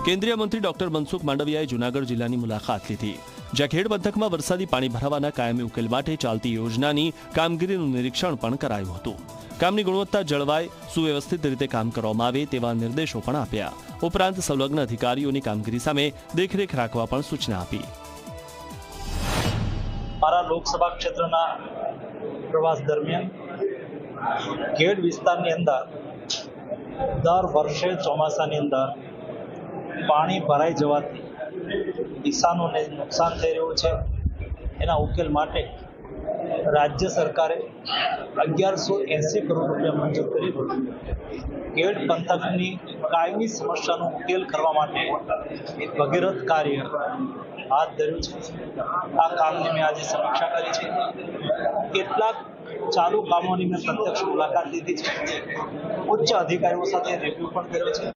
કેન્દ્રીય મંત્રી ડોક્ટર મનસુખ માંડવિયાએ જૂનાગઢ જિલ્લાની મુલાકાત લીધી, જ્યાં ખેડ પંથકમાં વરસાદી પાણી ભરાવાના કાયમી ઉકેલ માટે ચાલતી યોજનાની કામગીરીનું નિરીક્ષણ પણ કરાયું હતું। કામની ગુણવત્તા જળવાય, સુવ્યવસ્થિત રીતે કામ કરવામાં આવે તેવા નિર્દેશો પણ આપ્યા। ઉપરાંત સંલગ્ન અધિકારીઓની કામગીરી સામે દેખરેખ રાખવા પણ સૂચના આપી। મારા લોકસભા ક્ષેત્રના પ્રવાસ દરમિયાન ખેડ વિસ્તારની અંદર દર વર્ષે ચોમાસાની અંદર પાણી ભરાઈ જવાથી કિસાનોને નુકસાન થઈ રહ્યું છે। એના ઉકેલ માટે રાજ્ય સરકારે 1180 કરોડ રૂપિયા મંજૂર કરી ખેડ પંથકની કાયમી સમસ્યાનો ઉકેલ કરવા માટે ભગીરથ કાર્ય હાથ ધર્યું છે। આ કામની મેં આજે સમીક્ષા કરી છે। કેટલાક ચાલુ કામોની મેં પ્રત્યક્ષ મુલાકાત લીધી છે। ઉચ્ચ અધિકારીઓ સાથે રિવ્યુ પણ કર્યો છે।